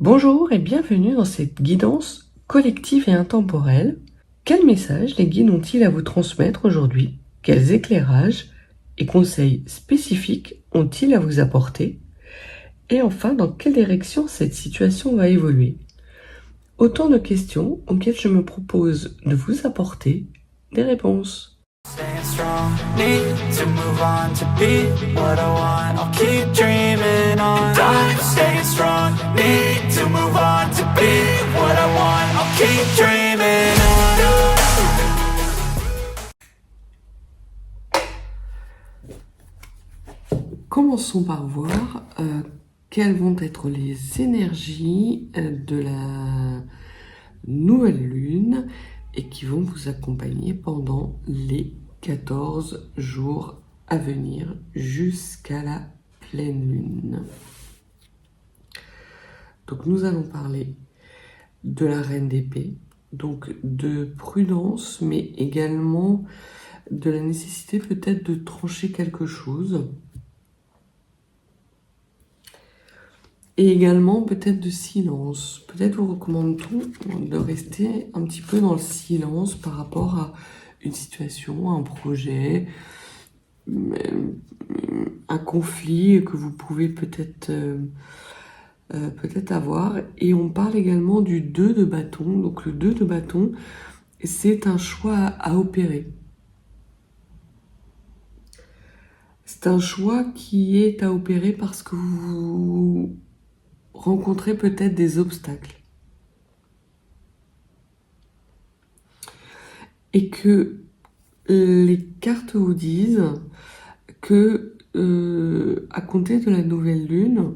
Bonjour et bienvenue dans cette guidance collective et intemporelle. Quel message les guides ont-ils à vous transmettre aujourd'hui? Quels éclairages et conseils spécifiques ont-ils à vous apporter? Et enfin, dans quelle direction cette situation va évoluer? Autant de questions auxquelles je me propose de vous apporter des réponses. Staying strong, need to move on to be what I want. I'll keep dreaming on. And I'm staying strong, need to move on to be what I want. I'll keep dreaming on. Commençons par voir quelles vont être les énergies de la nouvelle lune et qui vont vous accompagner pendant les 14 jours à venir jusqu'à la pleine lune. Donc nous allons parler de la reine d'épée, donc de prudence, mais également de la nécessité peut-être de trancher quelque chose. Et également peut-être de silence. Peut-être vous recommande-t-on de rester un petit peu dans le silence par rapport à une situation, un projet, un conflit que vous pouvez peut-être avoir. Et on parle également du 2 de bâton. Donc le 2 de bâton, c'est un choix à opérer. C'est un choix qui est à opérer parce que vous rencontrez peut-être des obstacles. Et que les cartes vous disent que à compter de la nouvelle lune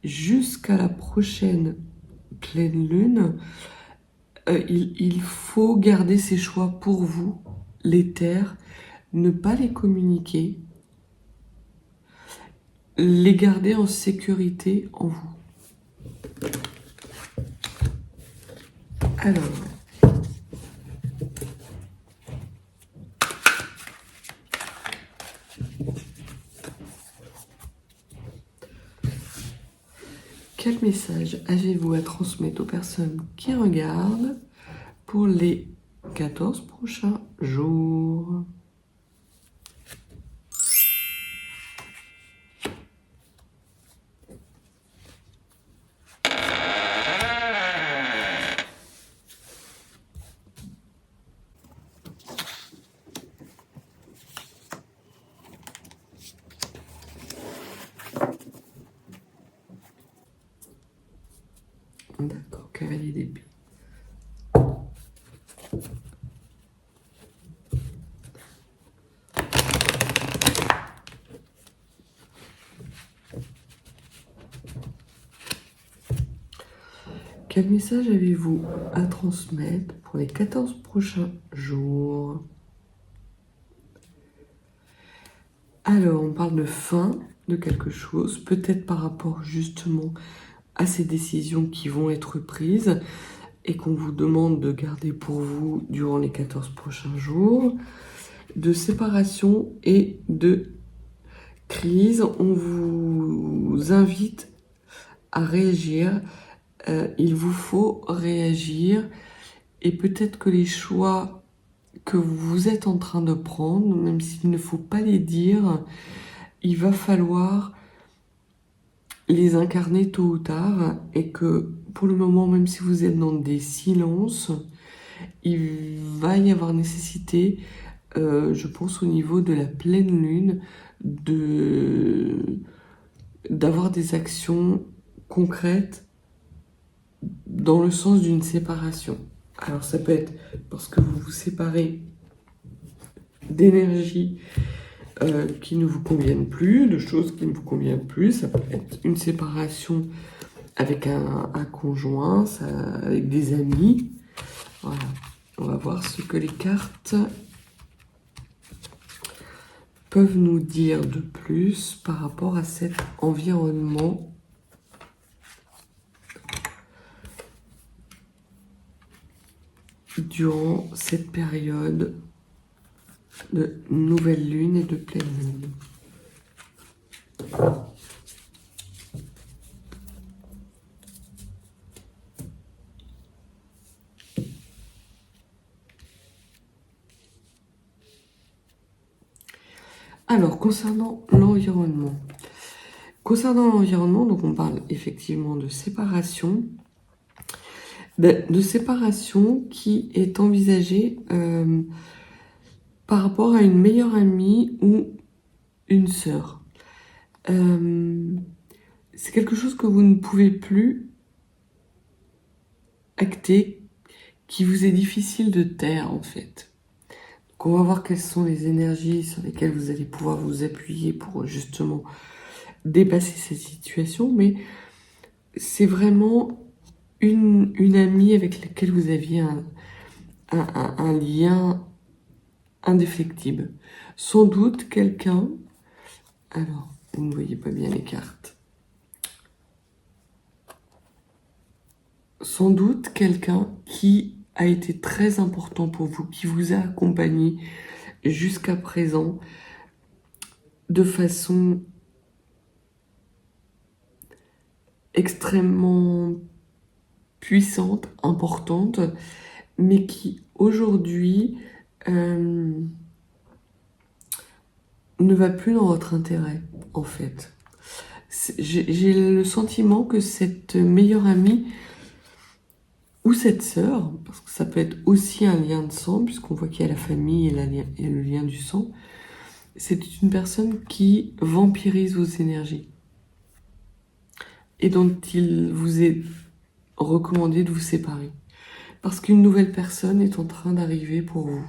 jusqu'à la prochaine pleine lune, il faut garder ces choix pour vous, les taire, ne pas les communiquer, les garder en sécurité en vous. Alors, quel message avez-vous à transmettre aux personnes qui regardent pour les 14 prochains jours? D'accord, cavalier d'épée. Quel message avez-vous à transmettre pour les 14 prochains jours? Alors, on parle de fin de quelque chose, peut-être par rapport justement à ces décisions qui vont être prises et qu'on vous demande de garder pour vous durant les 14 prochains jours, de séparation et de crise. On vous invite à réagir. Il vous faut réagir et peut-être que les choix que vous êtes en train de prendre, même s'il ne faut pas les dire, il va falloir les incarner tôt ou tard et que pour le moment, même si vous êtes dans des silences, il va y avoir nécessité, je pense au niveau de la pleine lune, d'avoir des actions concrètes dans le sens d'une séparation. Alors ça peut être parce que vous vous séparez d'énergie qui ne vous conviennent plus, de choses qui ne vous conviennent plus. Ça peut être une séparation avec un conjoint, avec des amis. Voilà. On va voir ce que les cartes peuvent nous dire de plus par rapport à cet environnement durant cette période de nouvelle lune et de pleine lune. Alors, concernant l'environnement. Concernant l'environnement, donc on parle effectivement de séparation. De séparation qui est envisagée par rapport à une meilleure amie ou une sœur. C'est quelque chose que vous ne pouvez plus acter, qui vous est difficile de taire en fait. Donc on va voir quelles sont les énergies sur lesquelles vous allez pouvoir vous appuyer pour justement dépasser cette situation, mais c'est vraiment une amie avec laquelle vous aviez un lien indéfectible. Sans doute quelqu'un... Alors, vous ne voyez pas bien les cartes. Sans doute quelqu'un qui a été très important pour vous, qui vous a accompagné jusqu'à présent de façon extrêmement puissante, importante, mais qui aujourd'hui ne va plus dans votre intérêt, en fait. J'ai le sentiment que cette meilleure amie ou cette sœur, parce que ça peut être aussi un lien de sang, puisqu'on voit qu'il y a la famille et le lien du sang, c'est une personne qui vampirise vos énergies et dont il vous est recommandé de vous séparer. Parce qu'une nouvelle personne est en train d'arriver pour vous.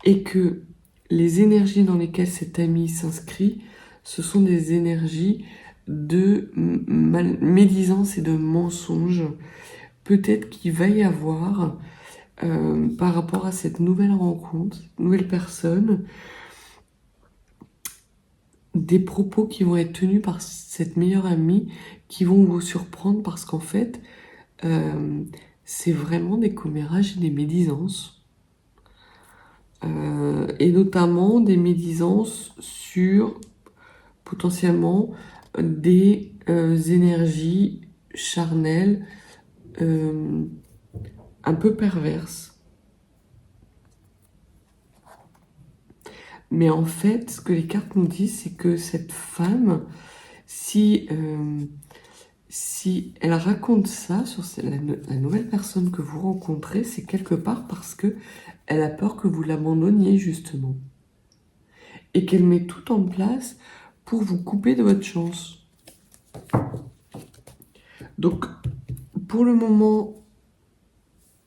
Et que les énergies dans lesquelles cet ami s'inscrit, ce sont des énergies de médisance et de mensonge. Peut-être qu'il va y avoir, par rapport à cette nouvelle rencontre, cette nouvelle personne, des propos qui vont être tenus par cette meilleure amie qui vont vous surprendre parce qu'en fait, c'est vraiment des commérages et des médisances. Et notamment des médisances sur potentiellement des énergies charnelles un peu perverses. Mais en fait, ce que les cartes nous disent, c'est que cette femme, si elle raconte ça sur la nouvelle personne que vous rencontrez, c'est quelque part parce que elle a peur que vous l'abandonniez justement. Et qu'elle met tout en place pour vous couper de votre chance. Donc, pour le moment,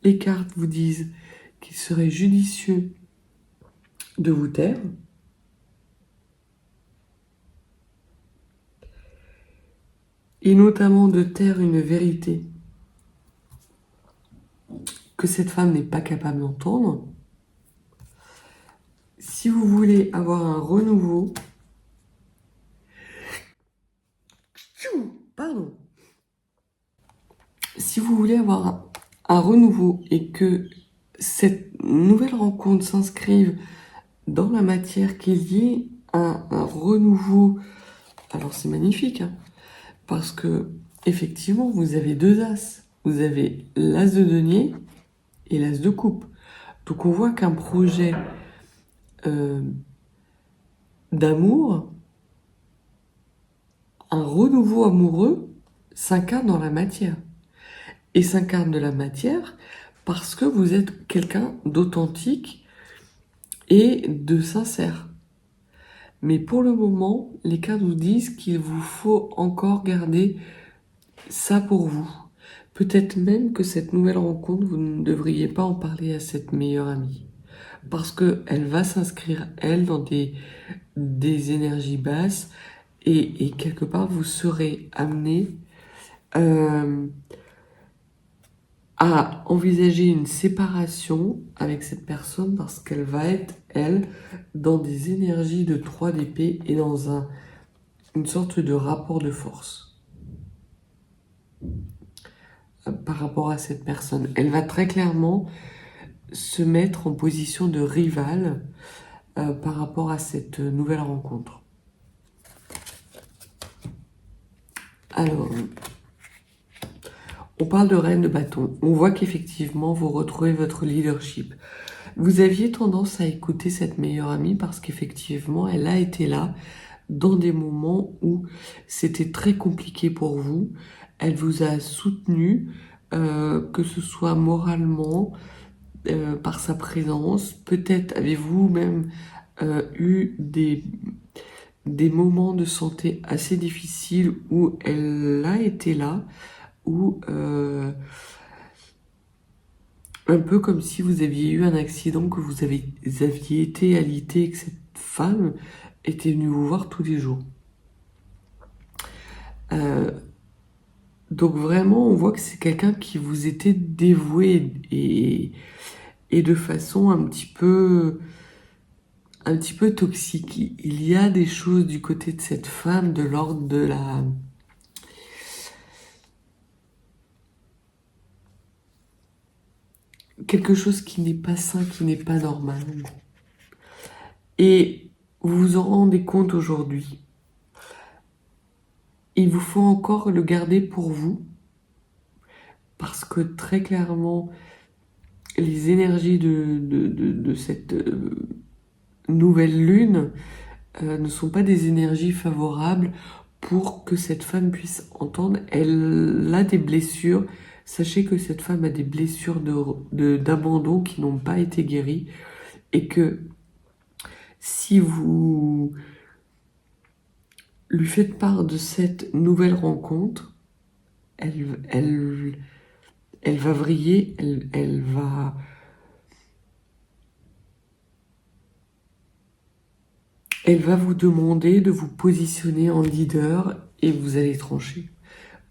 les cartes vous disent qu'il serait judicieux de vous taire. Et notamment de taire une vérité que cette femme n'est pas capable d'entendre. Si vous voulez avoir un renouveau... Pardon. Si vous voulez avoir un renouveau et que cette nouvelle rencontre s'inscrive dans la matière, qu'il y ait un renouveau, alors c'est magnifique, hein, parce que effectivement vous avez deux as, vous avez l'as de denier et l'as de coupe. Donc on voit qu'un projet d'amour, un renouveau amoureux s'incarne dans la matière. Et s'incarne de la matière parce que vous êtes quelqu'un d'authentique et de sincère. Mais pour le moment, les cartes vous disent qu'il vous faut encore garder ça pour vous. Peut-être même que cette nouvelle rencontre, vous ne devriez pas en parler à cette meilleure amie. Parce qu'elle va s'inscrire, elle, dans des énergies basses et quelque part, vous serez amené à envisager une séparation avec cette personne parce qu'elle va être, elle, dans des énergies de 3 d'épée et dans une sorte de rapport de force par rapport à cette personne. Elle va très clairement se mettre en position de rivale par rapport à cette nouvelle rencontre. Alors... on parle de reine de bâton. On voit qu'effectivement, vous retrouvez votre leadership. Vous aviez tendance à écouter cette meilleure amie parce qu'effectivement, elle a été là dans des moments où c'était très compliqué pour vous. Elle vous a soutenu, que ce soit moralement, par sa présence. Peut-être avez-vous même eu des moments de santé assez difficiles où elle a été là, où un peu comme si vous aviez eu un accident, que vous aviez été alité et que cette femme était venue vous voir tous les jours. Donc vraiment, on voit que c'est quelqu'un qui vous était dévoué et de façon un petit peu toxique. Il y a des choses du côté de cette femme de l'ordre de la... quelque chose qui n'est pas sain, qui n'est pas normal. Et vous vous en rendez compte aujourd'hui. Il vous faut encore le garder pour vous, parce que très clairement, les énergies de cette nouvelle lune ne sont pas des énergies favorables pour que cette femme puisse entendre. Elle a des blessures. Sachez que cette femme a des blessures d'abandon qui n'ont pas été guéries et que si vous lui faites part de cette nouvelle rencontre, elle va vriller, elle va vous demander de vous positionner en leader et vous allez trancher.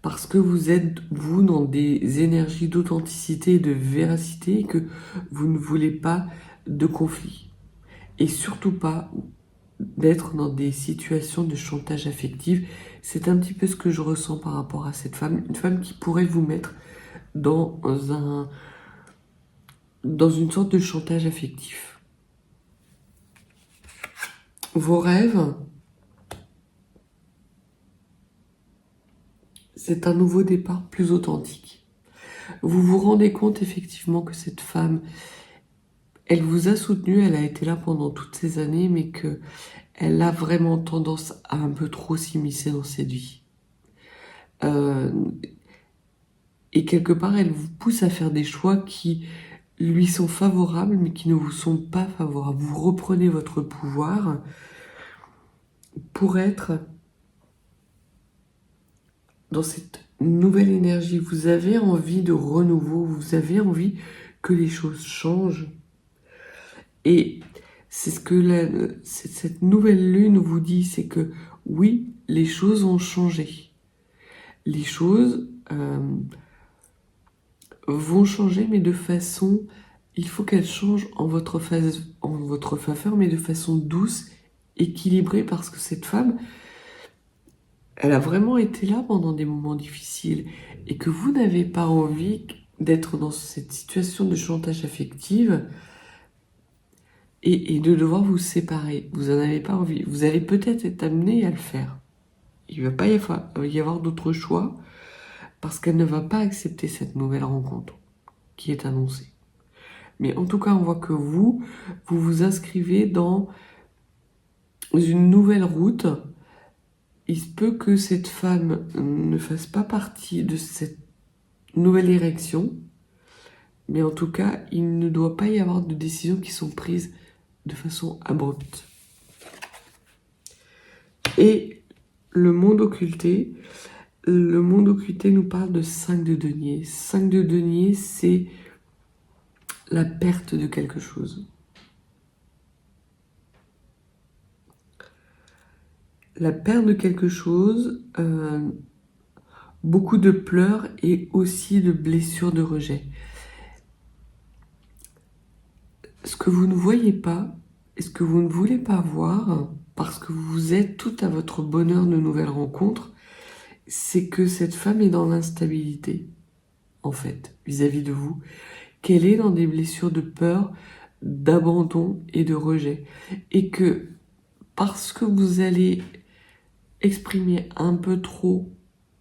Parce que vous êtes, vous, dans des énergies d'authenticité et de véracité et que vous ne voulez pas de conflit. Et surtout pas d'être dans des situations de chantage affectif. C'est un petit peu ce que je ressens par rapport à cette femme. Une femme qui pourrait vous mettre dans une sorte de chantage affectif. Vos rêves, c'est un nouveau départ plus authentique. Vous vous rendez compte effectivement que cette femme, elle vous a soutenu, elle a été là pendant toutes ces années, mais que elle a vraiment tendance à un peu trop s'immiscer dans cette vie. Et quelque part, elle vous pousse à faire des choix qui lui sont favorables, mais qui ne vous sont pas favorables. Vous reprenez votre pouvoir pour être dans cette nouvelle énergie. Vous avez envie de renouveau, vous avez envie que les choses changent. Et c'est ce que cette nouvelle lune vous dit, c'est que oui, les choses ont changé. Les choses vont changer, mais de façon... Il faut qu'elles changent en votre faveur, mais de façon douce, équilibrée, parce que cette femme, elle a vraiment été là pendant des moments difficiles et que vous n'avez pas envie d'être dans cette situation de chantage affectif et de devoir vous séparer. Vous n'en avez pas envie. Vous allez peut-être être amené à le faire. Il ne va pas y avoir d'autre choix parce qu'elle ne va pas accepter cette nouvelle rencontre qui est annoncée. Mais en tout cas, on voit que vous vous inscrivez dans une nouvelle route. Il se peut que cette femme ne fasse pas partie de cette nouvelle érection, mais en tout cas, il ne doit pas y avoir de décisions qui sont prises de façon abrupte. Et le monde occulté nous parle de 5 de denier. 5 de denier, c'est la perte de quelque chose. La perte de quelque chose, beaucoup de pleurs et aussi de blessures de rejet. Ce que vous ne voyez pas et ce que vous ne voulez pas voir, parce que vous êtes tout à votre bonheur de nouvelles rencontres, c'est que cette femme est dans l'instabilité, en fait, vis-à-vis de vous, qu'elle est dans des blessures de peur, d'abandon et de rejet. Et que parce que vous allez exprimer un peu trop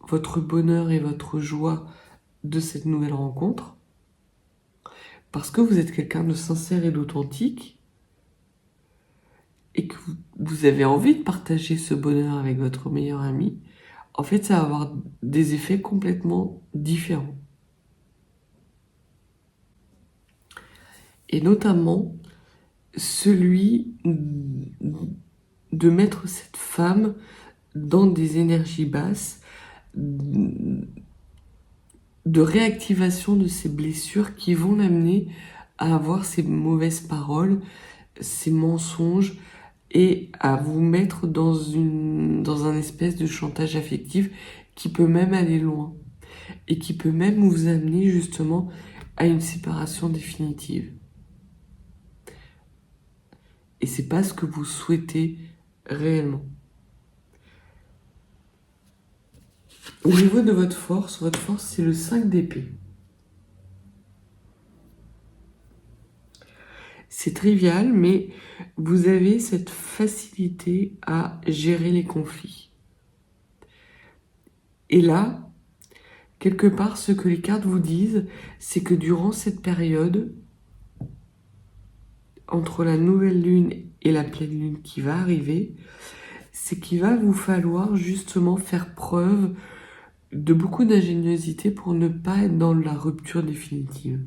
votre bonheur et votre joie de cette nouvelle rencontre, parce que vous êtes quelqu'un de sincère et d'authentique, et que vous avez envie de partager ce bonheur avec votre meilleur ami, en fait, ça va avoir des effets complètement différents. Et notamment, celui de mettre cette femme dans des énergies basses, de réactivation de ces blessures qui vont l'amener à avoir ces mauvaises paroles, ces mensonges, et à vous mettre dans un espèce de chantage affectif qui peut même aller loin et qui peut même vous amener justement à une séparation définitive. Et c'est pas ce que vous souhaitez réellement. Au niveau de votre force c'est le 5 d'épée. C'est trivial, mais vous avez cette facilité à gérer les conflits. Et là, quelque part, ce que les cartes vous disent, c'est que durant cette période, entre la nouvelle lune et la pleine lune qui va arriver, c'est qu'il va vous falloir justement faire preuve de beaucoup d'ingéniosité pour ne pas être dans la rupture définitive.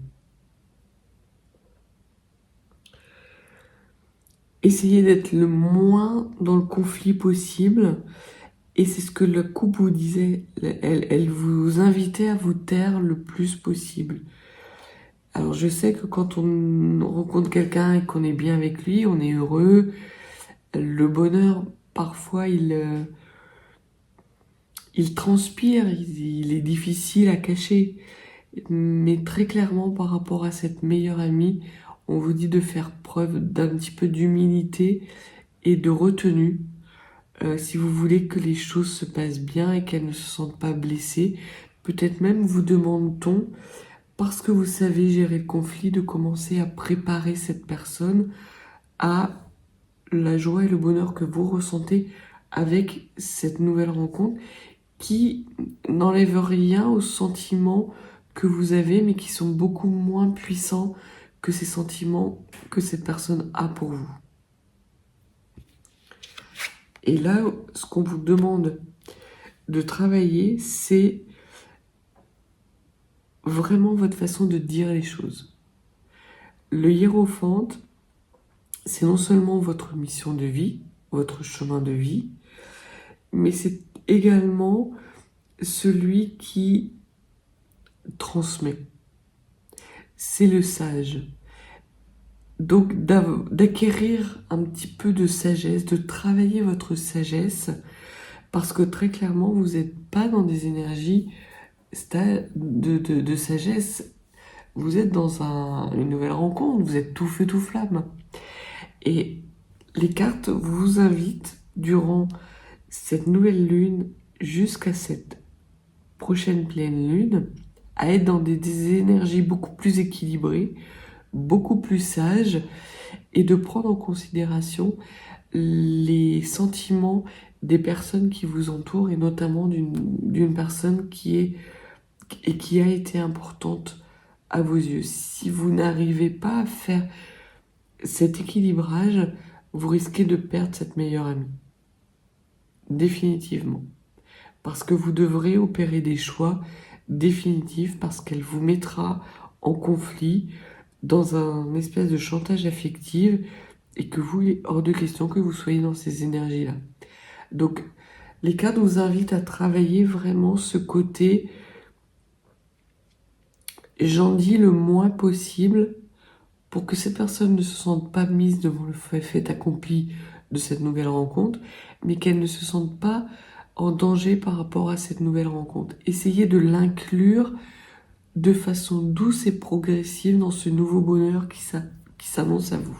Essayez d'être le moins dans le conflit possible, et c'est ce que la coupe vous disait, elle vous invitait à vous taire le plus possible. Alors je sais que quand on rencontre quelqu'un et qu'on est bien avec lui, on est heureux, le bonheur, parfois il transpire, il est difficile à cacher. Mais très clairement, par rapport à cette meilleure amie, on vous dit de faire preuve d'un petit peu d'humilité et de retenue. Si vous voulez que les choses se passent bien et qu'elle ne se sente pas blessée, peut-être même vous demande-t-on, parce que vous savez gérer le conflit, de commencer à préparer cette personne à la joie et le bonheur que vous ressentez avec cette nouvelle rencontre, qui n'enlève rien aux sentiments que vous avez, mais qui sont beaucoup moins puissants que ces sentiments que cette personne a pour vous. Et là, ce qu'on vous demande de travailler, c'est vraiment votre façon de dire les choses. Le hiérophant, c'est non seulement votre mission de vie, votre chemin de vie, mais c'est également celui qui transmet. C'est le sage. Donc d'acquérir un petit peu de sagesse, de travailler votre sagesse, parce que très clairement, vous n'êtes pas dans des énergies de sagesse. Vous êtes dans une nouvelle rencontre, vous êtes tout feu, tout flamme. Et les cartes vous invitent, durant cette nouvelle lune jusqu'à cette prochaine pleine lune, à être dans des énergies beaucoup plus équilibrées, beaucoup plus sages, et de prendre en considération les sentiments des personnes qui vous entourent, et notamment d'une personne qui a été importante à vos yeux. Si vous n'arrivez pas à faire cet équilibrage, vous risquez de perdre cette meilleure amie. Définitivement. Parce que vous devrez opérer des choix définitifs, parce qu'elle vous mettra en conflit, dans un espèce de chantage affectif, et que vous, il est hors de question que vous soyez dans ces énergies-là. Donc, les cartes vous invitent à travailler vraiment ce côté, j'en dis le moins possible, pour que cette personne ne se sente pas mise devant le fait accompli de cette nouvelle rencontre, mais qu'elle ne se sente pas en danger par rapport à cette nouvelle rencontre. Essayez de l'inclure de façon douce et progressive dans ce nouveau bonheur qui s'annonce à vous.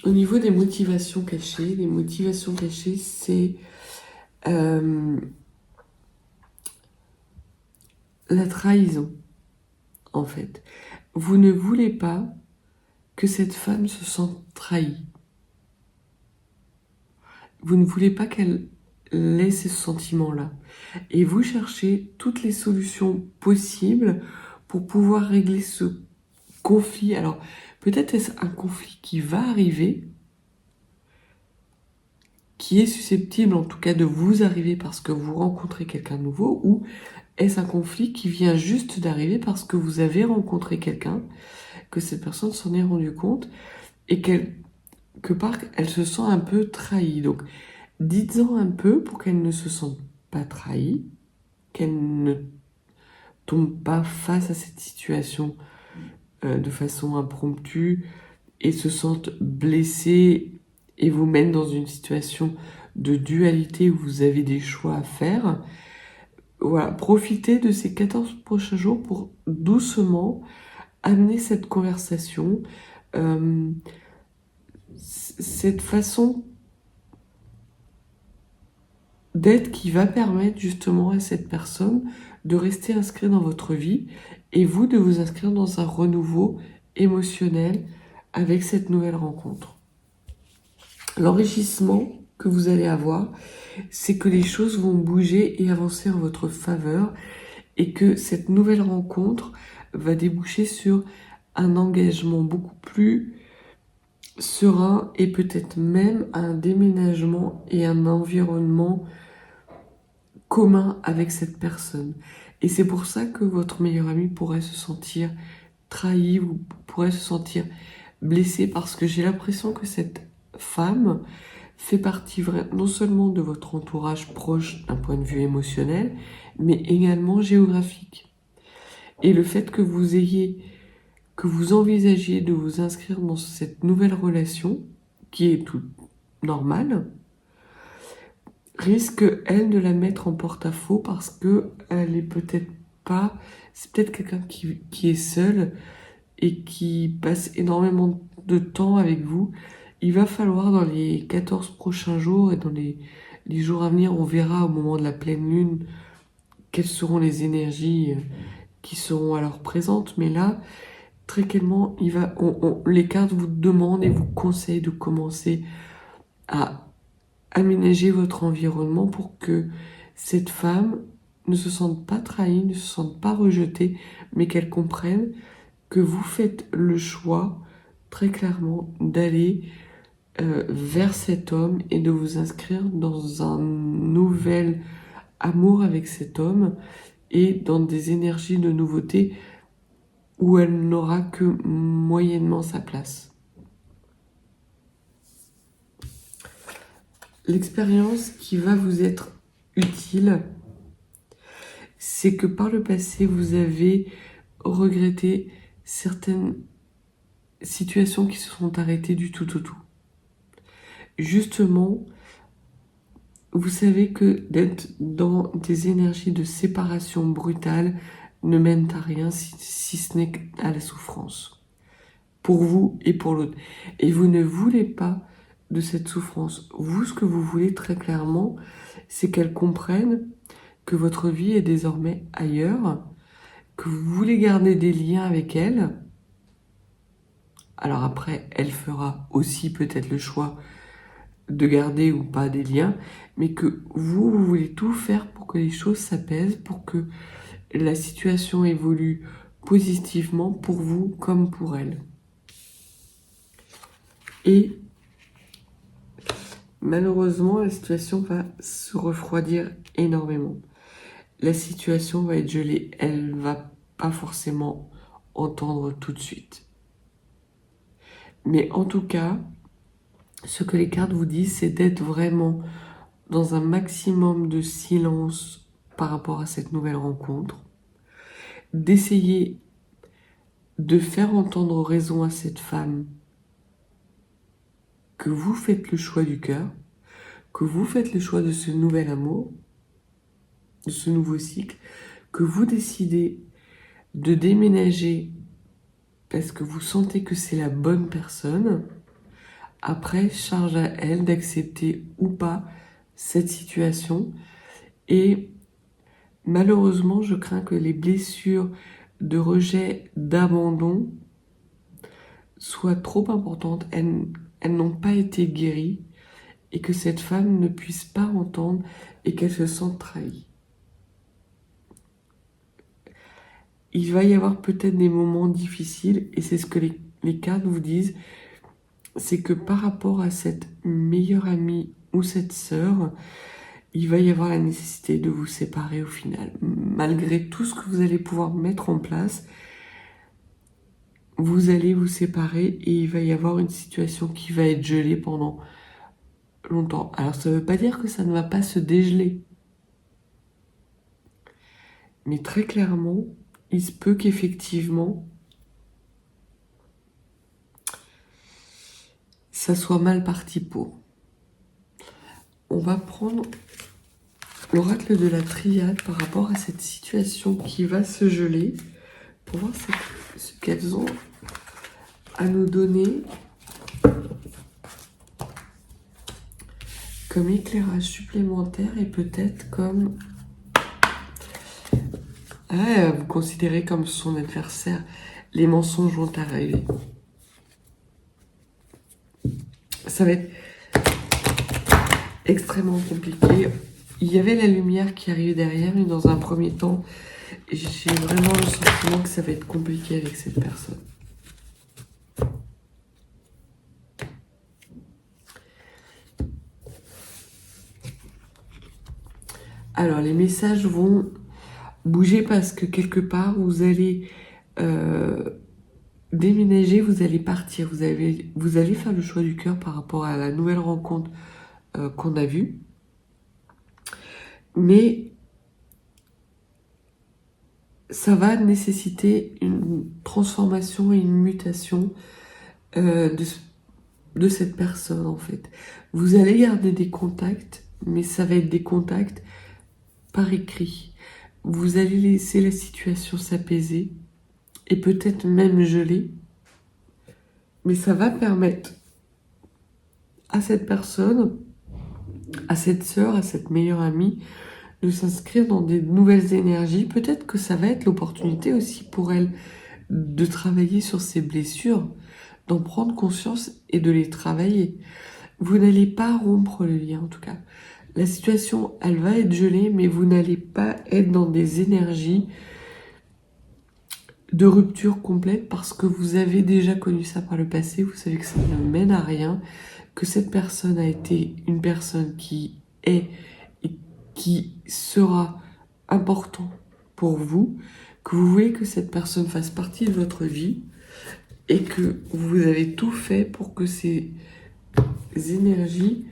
Au niveau des motivations cachées, c'est la trahison, en fait. Vous ne voulez pas que cette femme se sente trahie. Vous ne voulez pas qu'elle laissez ce sentiment-là. Et vous cherchez toutes les solutions possibles pour pouvoir régler ce conflit. Alors, peut-être est-ce un conflit qui va arriver, qui est susceptible en tout cas de vous arriver parce que vous rencontrez quelqu'un de nouveau, ou est-ce un conflit qui vient juste d'arriver parce que vous avez rencontré quelqu'un, que cette personne s'en est rendue compte et quelque part elle se sent un peu trahie. Donc dites-en un peu pour qu'elle ne se sente pas trahie, qu'elle ne tombe pas face à cette situation de façon impromptue et se sente blessée et vous mène dans une situation de dualité où vous avez des choix à faire. Voilà, profitez de ces 14 prochains jours pour doucement amener cette conversation, cette façon d'être qui va permettre justement à cette personne de rester inscrite dans votre vie et vous de vous inscrire dans un renouveau émotionnel avec cette nouvelle rencontre. L'enrichissement que vous allez avoir, c'est que les choses vont bouger et avancer en votre faveur et que cette nouvelle rencontre va déboucher sur un engagement beaucoup plus serein et peut-être même un déménagement et un environnement commun avec cette personne. Et c'est pour ça que votre meilleur ami pourrait se sentir trahi ou pourrait se sentir blessé, parce que j'ai l'impression que cette femme fait partie non seulement de votre entourage proche d'un point de vue émotionnel, mais également géographique. Et le fait que vous envisagiez de vous inscrire dans cette nouvelle relation, qui est tout normale, risque, elle, de la mettre en porte-à-faux parce que elle est peut-être pas... C'est peut-être quelqu'un qui est seul et qui passe énormément de temps avec vous. Il va falloir dans les 14 prochains jours et dans les jours à venir, on verra au moment de la pleine lune quelles seront les énergies qui seront alors présentes. Mais là, très clairement, les cartes vous demandent et vous conseillent de commencer à aménager votre environnement pour que cette femme ne se sente pas trahie, ne se sente pas rejetée, mais qu'elle comprenne que vous faites le choix très clairement d'aller vers cet homme et de vous inscrire dans un nouvel amour avec cet homme et dans des énergies de nouveauté où elle n'aura que moyennement sa place. L'expérience qui va vous être utile, c'est que par le passé, vous avez regretté certaines situations qui se sont arrêtées du tout au tout. Justement, vous savez que d'être dans des énergies de séparation brutale ne mène à rien si ce n'est à la souffrance. Pour vous et pour l'autre. Et vous ne voulez pas de cette souffrance. Vous, ce que vous voulez très clairement, c'est qu'elle comprenne que votre vie est désormais ailleurs, que vous voulez garder des liens avec elle. Alors après, elle fera aussi peut-être le choix de garder ou pas des liens, mais que vous voulez tout faire pour que les choses s'apaisent, pour que la situation évolue positivement pour vous comme pour elle. Et malheureusement, la situation va se refroidir énormément. La situation va être gelée, elle va pas forcément entendre tout de suite. Mais en tout cas, ce que les cartes vous disent, c'est d'être vraiment dans un maximum de silence par rapport à cette nouvelle rencontre, d'essayer de faire entendre raison à cette femme que vous faites le choix du cœur, que vous faites le choix de ce nouvel amour, de ce nouveau cycle, que vous décidez de déménager parce que vous sentez que c'est la bonne personne. Après, charge à elle d'accepter ou pas cette situation. Et malheureusement, je crains que les blessures de rejet, d'abandon soient trop importantes. Elles n'ont pas été guéries. et que cette femme ne puisse pas entendre et qu'elle se sente trahie. Il va y avoir peut-être des moments difficiles et c'est ce que les cartes vous disent, c'est que par rapport à cette meilleure amie ou cette sœur, il va y avoir la nécessité de vous séparer au final. Malgré tout ce que vous allez pouvoir mettre en place, vous allez vous séparer et il va y avoir une situation qui va être gelée pendant longtemps. Alors ça ne veut pas dire que ça ne va pas se dégeler. Mais très clairement, il se peut qu'effectivement, ça soit mal parti pour. On va prendre l'oracle de la triade par rapport à cette situation qui va se geler pour voir ce qu'elles ont à nous donner comme éclairage supplémentaire et peut-être comme vous considérez comme son adversaire. Les mensonges vont arriver. Ça va être extrêmement compliqué. Il y avait la lumière qui arrivait derrière, mais dans un premier temps, j'ai vraiment le sentiment que ça va être compliqué avec cette personne. Alors, les messages vont bouger parce que quelque part, vous allez déménager, vous allez partir, vous allez faire le choix du cœur par rapport à la nouvelle rencontre qu'on a vue. Mais ça va nécessiter une transformation et une mutation de cette personne en fait. Vous allez garder des contacts, mais ça va être des contacts par écrit. Vous allez laisser la situation s'apaiser et peut-être même geler, mais ça va permettre à cette personne, à cette sœur, à cette meilleure amie, de s'inscrire dans des nouvelles énergies. Peut-être que ça va être l'opportunité aussi pour elle de travailler sur ses blessures, d'en prendre conscience et de les travailler. Vous n'allez pas rompre le lien en tout cas. La situation, elle va être gelée, mais vous n'allez pas être dans des énergies de rupture complète parce que vous avez déjà connu ça par le passé. Vous savez que ça ne mène à rien, que cette personne a été une personne qui est et qui sera important pour vous, que vous voulez que cette personne fasse partie de votre vie et que vous avez tout fait pour que ces énergies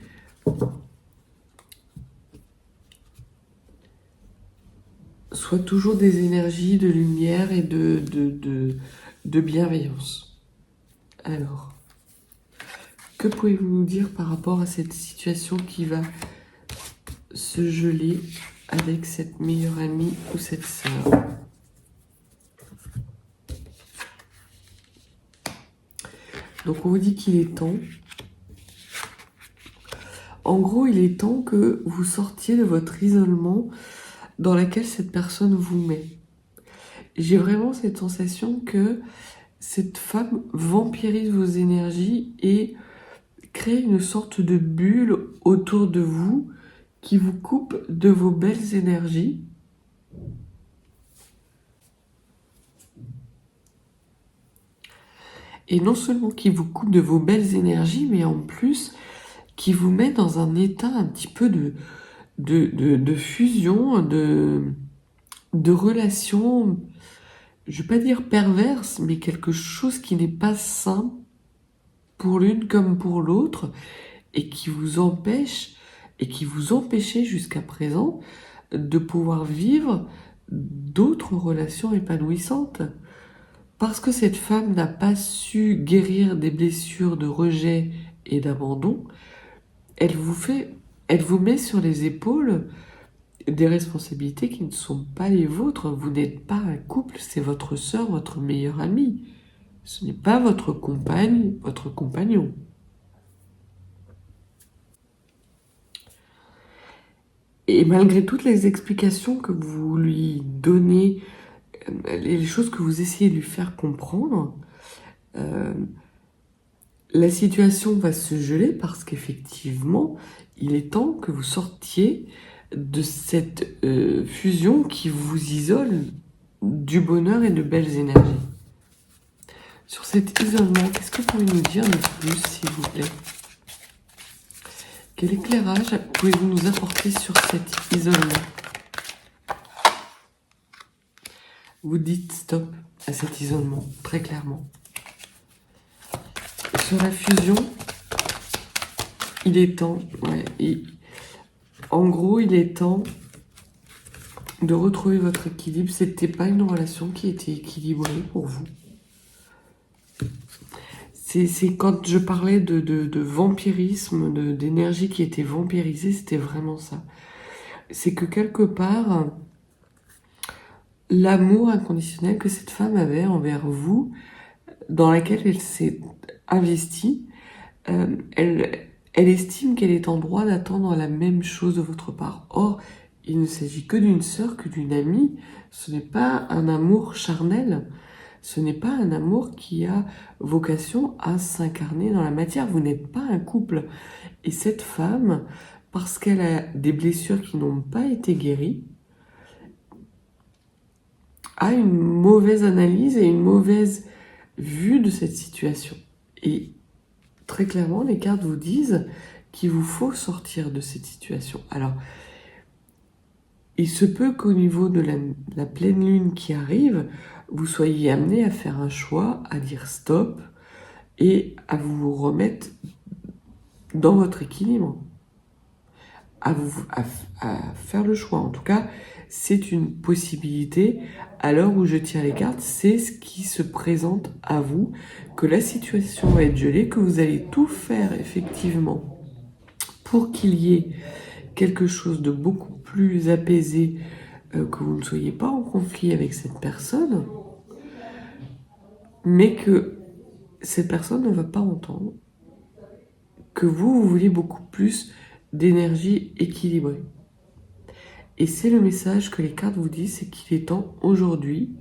soient toujours des énergies de lumière et de bienveillance. Alors, que pouvez-vous nous dire par rapport à cette situation qui va se geler avec cette meilleure amie ou cette sœur? Donc on vous dit qu'il est temps. En gros, il est temps que vous sortiez de votre isolement dans lequel cette personne vous met. J'ai vraiment cette sensation que cette femme vampirise vos énergies et crée une sorte de bulle autour de vous qui vous coupe de vos belles énergies. Et non seulement qui vous coupe de vos belles énergies, mais en plus qui vous met dans un état un petit peu de fusion, de relation, je ne vais pas dire perverse, mais quelque chose qui n'est pas sain pour l'une comme pour l'autre et qui vous empêche et qui vous empêchait jusqu'à présent de pouvoir vivre d'autres relations épanouissantes. Parce que cette femme n'a pas su guérir des blessures de rejet et d'abandon, elle vous met sur les épaules des responsabilités qui ne sont pas les vôtres. Vous n'êtes pas un couple, c'est votre sœur, votre meilleure amie. Ce n'est pas votre compagne, votre compagnon. Et malgré toutes les explications que vous lui donnez, les choses que vous essayez de lui faire comprendre, La situation va se geler parce qu'effectivement, il est temps que vous sortiez de cette fusion qui vous isole du bonheur et de belles énergies. Sur cet isolement, qu'est-ce que vous pouvez nous dire de plus, s'il vous plaît? Quel éclairage pouvez-vous nous apporter sur cet isolement? Vous dites stop à cet isolement, très clairement. Sur la fusion, il est temps, en gros, il est temps de retrouver votre équilibre. C'était pas une relation qui était équilibrée pour vous. C'est quand je parlais de vampirisme, d'énergie qui était vampirisée, c'était vraiment ça. C'est que quelque part, l'amour inconditionnel que cette femme avait envers vous, dans laquelle elle s'est investie, elle estime qu'elle est en droit d'attendre la même chose de votre part. Or, il ne s'agit que d'une sœur, que d'une amie. Ce n'est pas un amour charnel. Ce n'est pas un amour qui a vocation à s'incarner dans la matière. Vous n'êtes pas un couple. Et cette femme, parce qu'elle a des blessures qui n'ont pas été guéries, a une mauvaise analyse et une mauvaise vue de cette situation. Et très clairement, les cartes vous disent qu'il vous faut sortir de cette situation. Alors, il se peut qu'au niveau de la pleine lune qui arrive, vous soyez amené à faire un choix, à dire stop et à vous remettre dans votre équilibre. À faire le choix. En tout cas, c'est une possibilité. À l'heure où je tire les cartes, c'est ce qui se présente à vous, que la situation va être gelée, que vous allez tout faire effectivement pour qu'il y ait quelque chose de beaucoup plus apaisé, que vous ne soyez pas en conflit avec cette personne, mais que cette personne ne va pas entendre, que vous voulez beaucoup plus d'énergie équilibrée. Et c'est le message que les cartes vous disent, c'est qu'il est temps aujourd'hui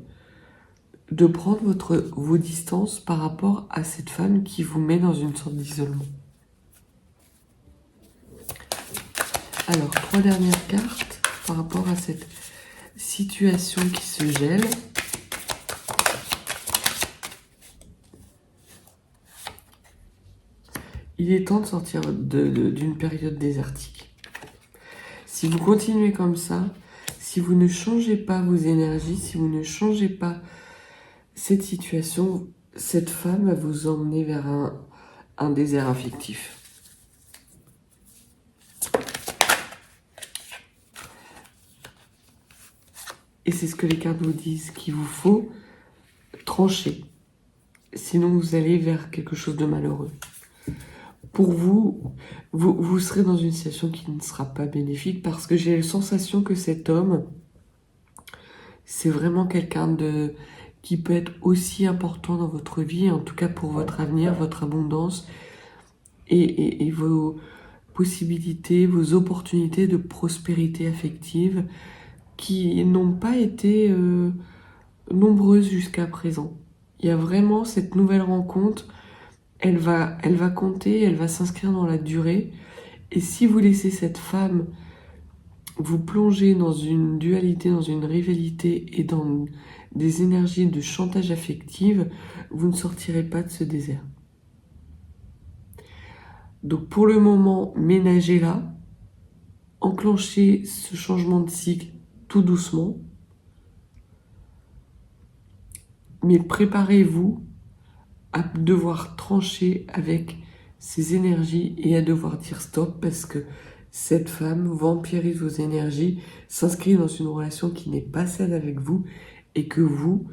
de prendre vos distances par rapport à cette femme qui vous met dans une sorte d'isolement. Alors, 3 dernières cartes par rapport à cette situation qui se gèle. Il est temps de sortir d'une période désertique. Si vous continuez comme ça, si vous ne changez pas vos énergies, si vous ne changez pas cette situation, cette femme va vous emmener vers un désert affectif. Et c'est ce que les cartes vous disent, qu'il vous faut trancher. Sinon, vous allez vers quelque chose de malheureux. Pour vous, vous serez dans une situation qui ne sera pas bénéfique parce que j'ai la sensation que cet homme, c'est vraiment quelqu'un qui peut être aussi important dans votre vie, en tout cas pour votre avenir, votre abondance et vos possibilités, vos opportunités de prospérité affective qui n'ont pas été nombreuses jusqu'à présent. Il y a vraiment cette nouvelle rencontre, elle va compter, elle va s'inscrire dans la durée. Et si vous laissez cette femme vous plonger dans une dualité, dans une rivalité et dans des énergies de chantage affective, vous ne sortirez pas de ce désert. Donc pour le moment, ménagez-la, enclenchez ce changement de cycle tout doucement, mais préparez-vous à devoir trancher avec ces énergies et à devoir dire stop parce que cette femme vampirise vos énergies, s'inscrit dans une relation qui n'est pas celle avec vous et que vous,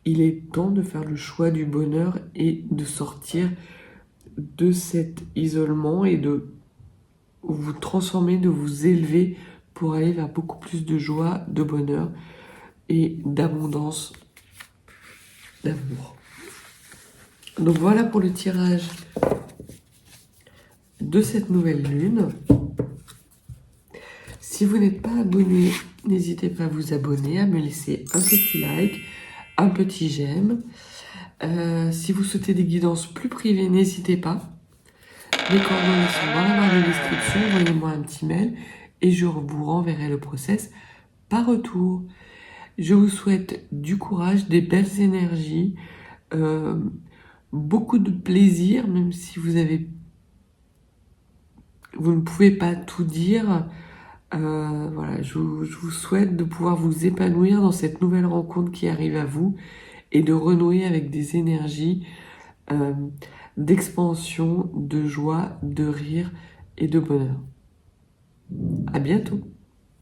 il est temps de faire le choix du bonheur et de sortir de cet isolement et de vous transformer, de vous élever pour aller vers beaucoup plus de joie, de bonheur et d'abondance, d'amour. Donc voilà pour le tirage de cette nouvelle lune. Si vous n'êtes pas abonné, n'hésitez pas à vous abonner, à me laisser un petit like, un petit j'aime. Si vous souhaitez des guidances plus privées, n'hésitez pas. Les coordonnées sont dans la barre de description. Envoyez-moi un petit mail et je vous renverrai le process par retour. Je vous souhaite du courage, des belles énergies, beaucoup de plaisir, même si vous ne pouvez pas tout dire. Voilà, je vous souhaite de pouvoir vous épanouir dans cette nouvelle rencontre qui arrive à vous et de renouer avec des énergies d'expansion, de joie, de rire et de bonheur. À bientôt.